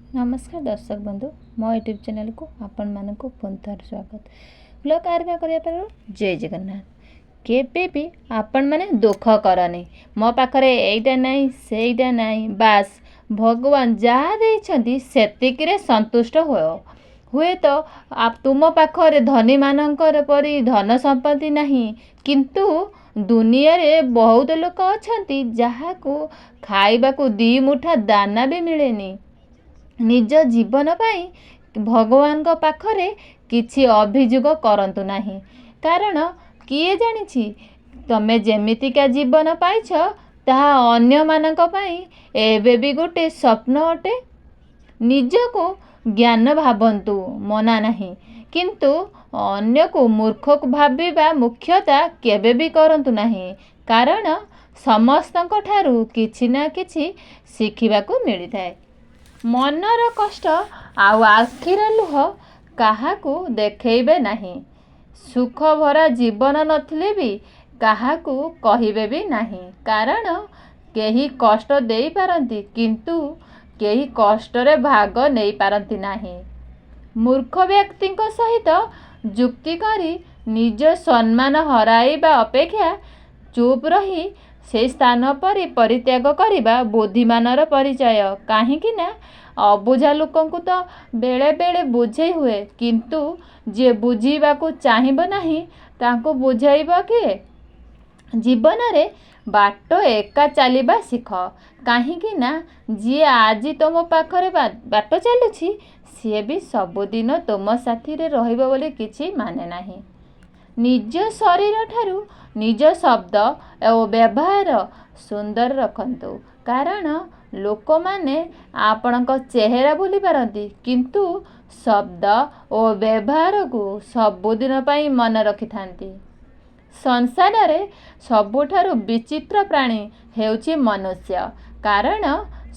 नमस्कार दर्शक बंधु मो यूट्यूब चैनल को आपण मानक पुनः स्वागत ब्लॉग आरंभ करने जय जगन्नाथ। केबे भी आपण मैंने दुख करनी मो पाखरे एईटा नहीं सेईटा नहीं बास भगवान जहाँ देइछंती सेतिकिरे संतुष्ट हुए तो तुम पाखरे धनी मानकर परी धन संपत्ति नहीं किंतु दुनिया रे बहुत लोक अछंती जहाको खाइबाकू दी मुठा दाना भी मिलेनी। निज जीवन पाई भगवान को पाखरे किछि अभियोग करंतु नाही कारण किए जानिछि तमे जेमितिका जीवन पाइछ ताहा अन्य मानक पाई एबे भी गोटे स्वप्न अटे। निजको ज्ञान भावंतु मना नहीं किंतु अन्य को मूर्ख को भाविबा मुख्यता केबे भी करंतु नाही कारण समस्तଙ୍କ ठारू किछि ना किछि शिखिबाकू मिलिथाए। मनर कष्ट आउ आखिर लुह काहाकू देखेबे नहीं सुख भरा जीवन नथिले भी काहाकू कहिबे भी नहीं कारण केही कष्ट देई पारंती किंतु केही कष्टरे भाग नहीं पारंती नहीं। मूर्ख व्यक्ति सहित जुक्ति करी निज सम्मान हराइबा अपेक्षा चुप रही से स्थान पर परित्याग करिबा बुद्धिमानर परिचय काहीकि ना अबुझा लोकंकु तो बेले बेले बुझेई हुए किंतु जे बुझीबाकू चाहिबो नाही तांको बुझाइबा किए। जीवन रे बाट एका चलिबा शिख काहीकि ना जी आज तुम पाखरे बाट चलुछि सी भी सबुदिन तुम साथी रे रहिबो बोली किछि माने नाही। निज शरीर ठारू निज शब्द और व्यवहार सुंदर रखंतु कारण लोक माने आपणक चेहरा भूली पारंती किंतु शब्द और व्यवहार को सबुदिन पाई मन रखि थांती। संसार रे सबुठारु विचित्र प्राणी हेउछि मनुष्य कारण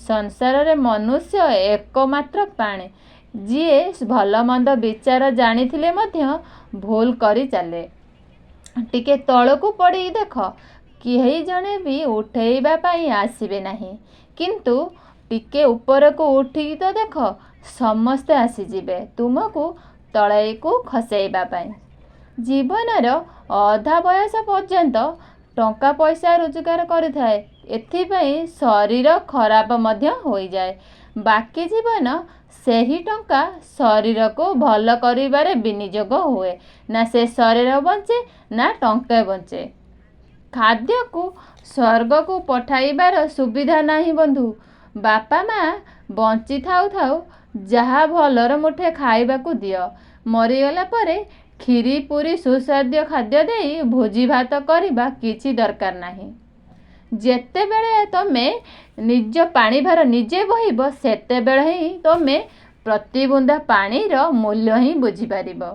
संसार रे मनुष्य एकमात्र प्राणी जिए भल मंद विचार जानिथिले मध्य भूल करी चले। टिके तळकू पड़ी देख केही जणे भी उठेइबा पाई आसीबे नहीं किंतु टिके ऊपर को उठी तो देख समस्ते आसीजिबे तुमको तळाई को खसेइबा पाई। जीवनर अधा बयस पर्यंत टंका पैसा रोजगार करिथाए एथिपाई शरीर खराब मध्य होई जाए बाकी जीवन सेही टंका शरीर को भल करिबारे विनियोग हुए ना से शरीर बंचे ना टंका बंचे। खाद्य को स्वर्ग को पठाइबार सुविधा नहीं बंधु बापा माँ बंची थाउ थाउ जहा भलर मुठे खाइबाकू दियो मरीगला परे खीरी पूरी सुस्वाद्य खाद्य देई भोजी भात करबा किछि दरकार नहीं। जेते बेले तमे निज पानी भार निजे बहिब सेते बेले ही तमे प्रति बुंदा पानी रो मूल्य ही बुझी पारिबो।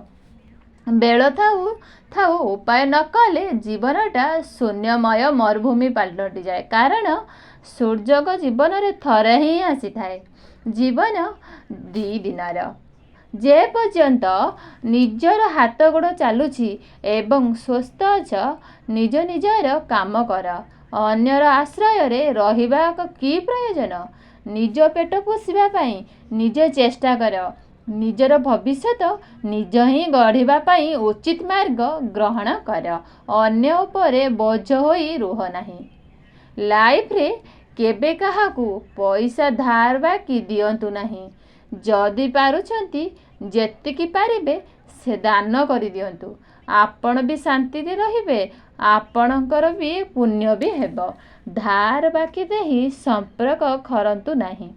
बेल थाउ थाउ उपाय न कले जीवनटा शून्यमय मरुभूमि पलटि जाए कारण सूर्यक जीवन रे थरे ही आसी थाए जीवन दी दिनार जे पर्यंत निजर हाथ गोड़ चलुछि एवं स्वस्थ अछ निज निजर काम कर अन्यर आश्रय रे रहिबा की प्रयोजन निज पेट पोषिबा पाई निजे चेष्टा कर निजर भविष्य निज ही गढ़िबा पाई उचित मार्ग ग्रहण कर अन्य उपरे बोझ होई रुह नहीं। लाइफ रे केबे काहाकू पैसा धार बाकी दियंतु नहीं जदि पारुछंती जेतिकी पारिबे से दान करि दियंतु आपण भी शांति दे रहिबे आपणकर भी पुण्य भी हेबो धार बाकी देही संपर्क खरंतु नहीं।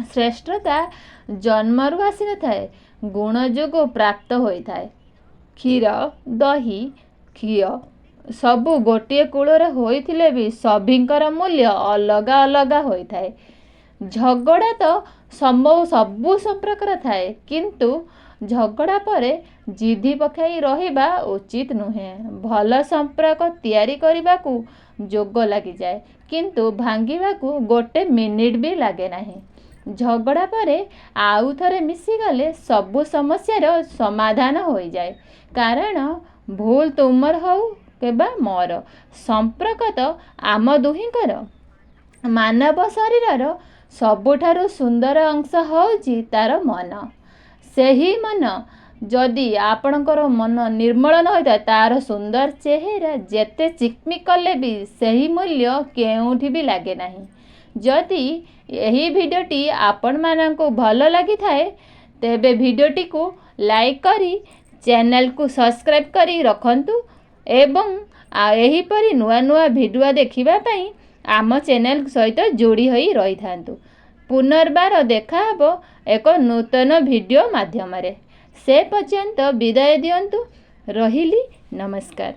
श्रेष्ठता जन्मरु आसी न थाए गुण जोग प्राप्त होई थाए क्षीर दही घी सबु गोटे कूलरे होइथिले भी सभिंकर मूल्य अलगा अलगा होई थाए। झगड़ा तो संभव सबु संपर्क थाए किंतु झगड़ा परे जिद्दी पकाई रहिबा उचित नुहे भल संपर्क तैयारी करिबाकू जोग लागि जाए किंतु भांगिबाकू गोटे मिनिट भी लागे नहीं। झगड़ा परे आउ थरे मिसी गले सबु समस्यार समाधान होई जाए कारण भूल तुमर हो केबा मोर संपर्क तो आम दुहिंकर मानव शरीर ସବୁଠାରୁ ସୁନ୍ଦର ଅଂଶ ହେଉଛି ତା'ର ମନ। ସେହି ମନ ଯଦି ଆପଣଙ୍କର ମନ ନିର୍ମଳ ନ ହୋଇଥାଏ, ତା'ର ସୁନ୍ଦର ଚେହେରା ଯେତେ ଚିକ୍ମିକ୍ କଲେ ବି ସେହି ମୂଲ୍ୟ କେଉଁଠି ବି ଲାଗେ ନାହିଁ। ଯଦି ଏହି ଭିଡ଼ିଓଟି ଆପଣମାନଙ୍କୁ ଭଲ ଲାଗିଥାଏ, ତେବେ ଭିଡ଼ିଓଟିକୁ ଲାଇକ୍ କରି ଚ୍ୟାନେଲକୁ ସବସ୍କ୍ରାଇବ୍ କରି ରଖନ୍ତୁ ଏବଂ ଏହିପରି ନୂଆ ନୂଆ ଭିଡ଼ିଓ ଦେଖିବା ପାଇଁ ଆମ ଚ୍ୟାନେଲ ସହିତ ଯୋଡ଼ି ହୋଇ ରହିଥାନ୍ତୁ। ପୁନର୍ବାର ଦେଖାହେବ ଏକ ନୂତନ ଭିଡ଼ିଓ ମାଧ୍ୟମରେ। ସେ ପର୍ଯ୍ୟନ୍ତ ବିଦାୟ ଦିଅନ୍ତୁ। ରହିଲି, ନମସ୍କାର।